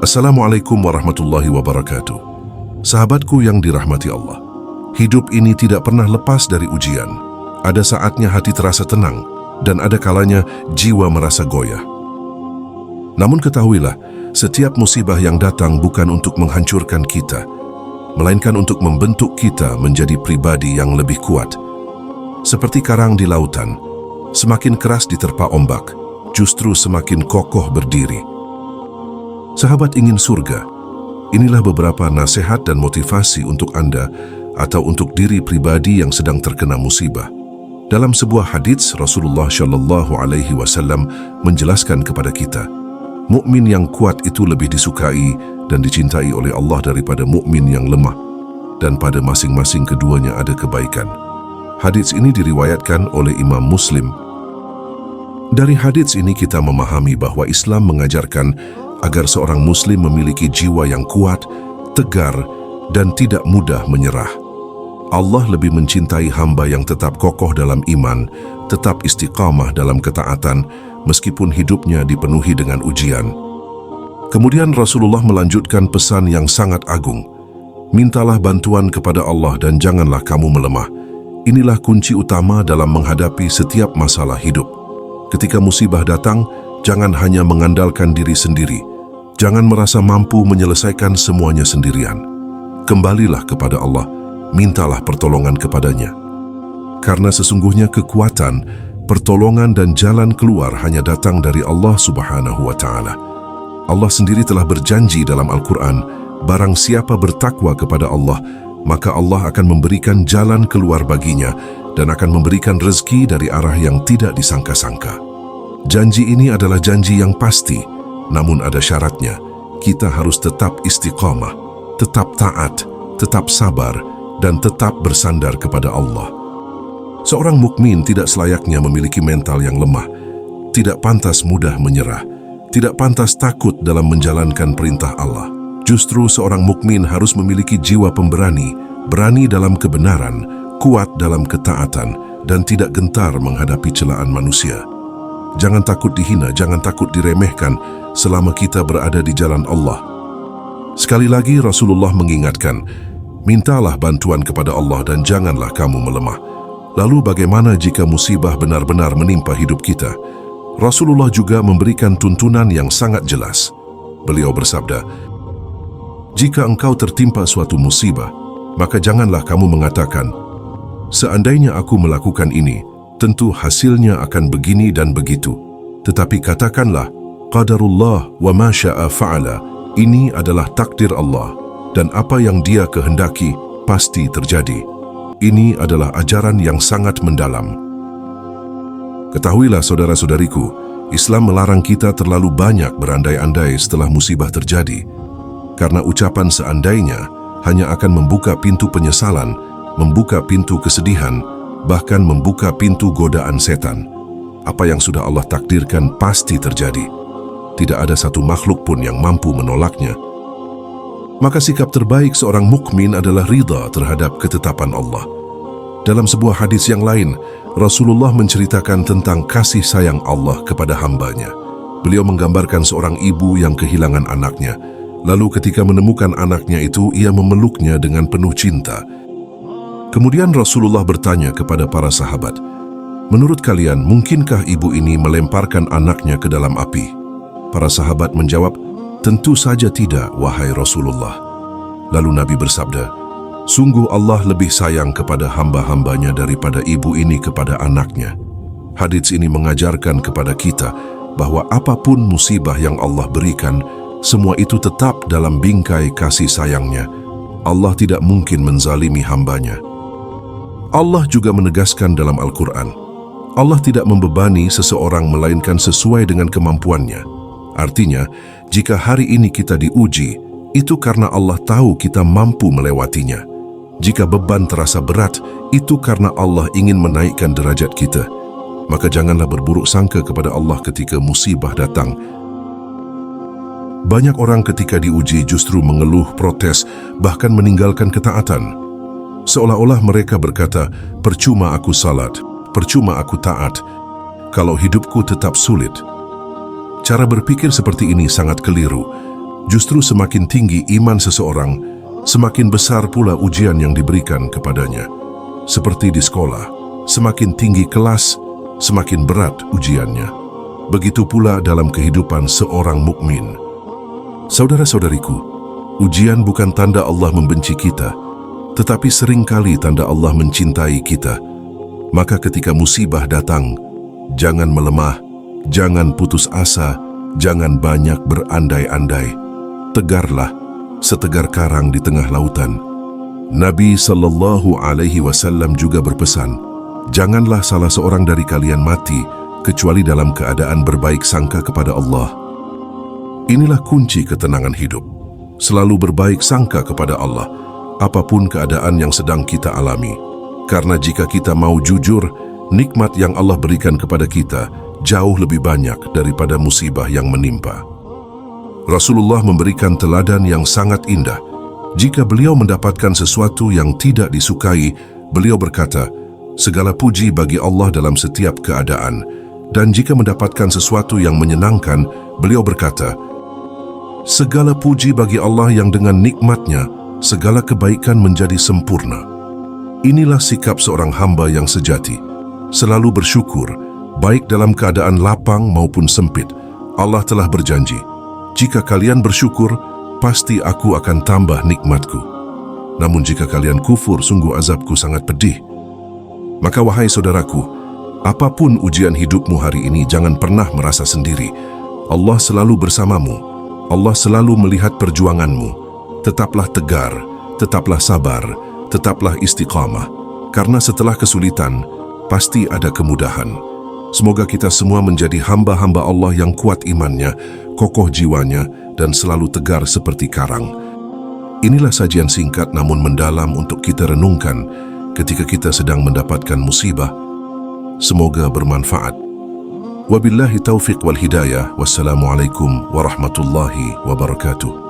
Assalamualaikum warahmatullahi wabarakatuh. Sahabatku yang dirahmati Allah, hidup ini tidak pernah lepas dari ujian. Ada saatnya hati terasa tenang, dan ada kalanya jiwa merasa goyah. Namun ketahuilah, setiap musibah yang datang bukan untuk menghancurkan kita, melainkan untuk membentuk kita menjadi pribadi yang lebih kuat. Seperti karang di lautan, semakin keras diterpa ombak, justru semakin kokoh berdiri. Sahabat ingin surga. Inilah beberapa nasihat dan motivasi untuk Anda atau untuk diri pribadi yang sedang terkena musibah. Dalam sebuah hadits, Rasulullah Shallallahu Alaihi Wasallam menjelaskan kepada kita, mukmin yang kuat itu lebih disukai dan dicintai oleh Allah daripada mukmin yang lemah, dan pada masing-masing keduanya ada kebaikan. Hadits ini diriwayatkan oleh Imam Muslim. Dari hadits ini kita memahami bahwa Islam mengajarkan agar seorang muslim memiliki jiwa yang kuat, tegar, dan tidak mudah menyerah. Allah lebih mencintai hamba yang tetap kokoh dalam iman, tetap istiqamah dalam ketaatan, meskipun hidupnya dipenuhi dengan ujian. Kemudian Rasulullah melanjutkan pesan yang sangat agung. Mintalah bantuan kepada Allah dan janganlah kamu melemah. Inilah kunci utama dalam menghadapi setiap masalah hidup. Ketika musibah datang, jangan hanya mengandalkan diri sendiri. Jangan merasa mampu menyelesaikan semuanya sendirian. Kembalilah kepada Allah, mintalah pertolongan kepadanya. Karena sesungguhnya kekuatan, pertolongan dan jalan keluar hanya datang dari Allah Subhanahu wa Ta'ala. Allah sendiri telah berjanji dalam Al-Quran, barang siapa bertakwa kepada Allah, maka Allah akan memberikan jalan keluar baginya dan akan memberikan rezeki dari arah yang tidak disangka-sangka. Janji ini adalah janji yang pasti, namun ada syaratnya. Kita harus tetap istiqamah, tetap taat, tetap sabar, dan tetap bersandar kepada Allah. Seorang mukmin tidak selayaknya memiliki mental yang lemah, tidak pantas mudah menyerah, tidak pantas takut dalam menjalankan perintah Allah. Justru seorang mukmin harus memiliki jiwa pemberani, berani dalam kebenaran, kuat dalam ketaatan, dan tidak gentar menghadapi celaan manusia. Jangan takut dihina, jangan takut diremehkan selama kita berada di jalan Allah. Sekali lagi Rasulullah mengingatkan, mintalah bantuan kepada Allah dan janganlah kamu melemah. Lalu bagaimana jika musibah benar-benar menimpa hidup kita? Rasulullah juga memberikan tuntunan yang sangat jelas. Beliau bersabda, jika engkau tertimpa suatu musibah, maka janganlah kamu mengatakan, seandainya aku melakukan ini, tentu hasilnya akan begini dan begitu. Tetapi katakanlah, qadarullah wa ma syaa fa'ala. Ini adalah takdir Allah, dan apa yang Dia kehendaki pasti terjadi. Ini adalah ajaran yang sangat mendalam. Ketahuilah saudara-saudariku, Islam melarang kita terlalu banyak berandai-andai setelah musibah terjadi. Karena ucapan seandainya hanya akan membuka pintu penyesalan, membuka pintu kesedihan, bahkan membuka pintu godaan setan. Apa yang sudah Allah takdirkan pasti terjadi. Tidak ada satu makhluk pun yang mampu menolaknya. Maka sikap terbaik seorang mukmin adalah ridha terhadap ketetapan Allah. Dalam sebuah hadis yang lain, Rasulullah menceritakan tentang kasih sayang Allah kepada hambanya. Beliau menggambarkan seorang ibu yang kehilangan anaknya. Lalu ketika menemukan anaknya itu, ia memeluknya dengan penuh cinta. Kemudian Rasulullah bertanya kepada para sahabat, menurut kalian, mungkinkah ibu ini melemparkan anaknya ke dalam api? Para sahabat menjawab, tentu saja tidak, wahai Rasulullah. Lalu Nabi bersabda, sungguh Allah lebih sayang kepada hamba-hambanya daripada ibu ini kepada anaknya. Hadits ini mengajarkan kepada kita bahwa apapun musibah yang Allah berikan, semua itu tetap dalam bingkai kasih sayangnya. Allah tidak mungkin menzalimi hambanya. Allah juga menegaskan dalam Al-Quran, Allah tidak membebani seseorang melainkan sesuai dengan kemampuannya. Artinya, jika hari ini kita diuji, itu karena Allah tahu kita mampu melewatinya. Jika beban terasa berat, itu karena Allah ingin menaikkan derajat kita. Maka janganlah berburuk sangka kepada Allah ketika musibah datang. Banyak orang ketika diuji justru mengeluh, protes, bahkan meninggalkan ketaatan. Seolah-olah mereka berkata, percuma aku salat, percuma aku taat, kalau hidupku tetap sulit. Cara berpikir seperti ini sangat keliru. Justru semakin tinggi iman seseorang, semakin besar pula ujian yang diberikan kepadanya. Seperti di sekolah, semakin tinggi kelas, semakin berat ujiannya. Begitu pula dalam kehidupan seorang mukmin. Saudara-saudariku, ujian bukan tanda Allah membenci kita, tetapi seringkali tanda Allah mencintai kita. Maka ketika musibah datang, jangan melemah, jangan putus asa, jangan banyak berandai-andai. Tegarlah, setegar karang di tengah lautan. Nabi SAW juga berpesan, janganlah salah seorang dari kalian mati kecuali dalam keadaan berbaik sangka kepada Allah. Inilah kunci ketenangan hidup. Selalu berbaik sangka kepada Allah, apapun keadaan yang sedang kita alami. Karena jika kita mau jujur, nikmat yang Allah berikan kepada kita jauh lebih banyak daripada musibah yang menimpa. Rasulullah memberikan teladan yang sangat indah. Jika beliau mendapatkan sesuatu yang tidak disukai, beliau berkata, segala puji bagi Allah dalam setiap keadaan. Dan jika mendapatkan sesuatu yang menyenangkan, beliau berkata, segala puji bagi Allah yang dengan nikmatnya, segala kebaikan menjadi sempurna. Inilah sikap seorang hamba yang sejati, selalu bersyukur, baik dalam keadaan lapang maupun sempit. Allah telah berjanji, jika kalian bersyukur, pasti aku akan tambah nikmatku. Namun jika kalian kufur, sungguh azabku sangat pedih. Maka wahai saudaraku, apapun ujian hidupmu hari ini, jangan pernah merasa sendiri. Allah selalu bersamamu. Allah selalu melihat perjuanganmu. Tetaplah tegar, tetaplah sabar, tetaplah istiqamah. Karena setelah kesulitan, pasti ada kemudahan. Semoga kita semua menjadi hamba-hamba Allah yang kuat imannya, kokoh jiwanya, dan selalu tegar seperti karang. Inilah sajian singkat namun mendalam untuk kita renungkan ketika kita sedang mendapatkan musibah. Semoga bermanfaat. Wabillahi taufiq wal hidayah. Wassalamualaikum warahmatullahi wabarakatuh.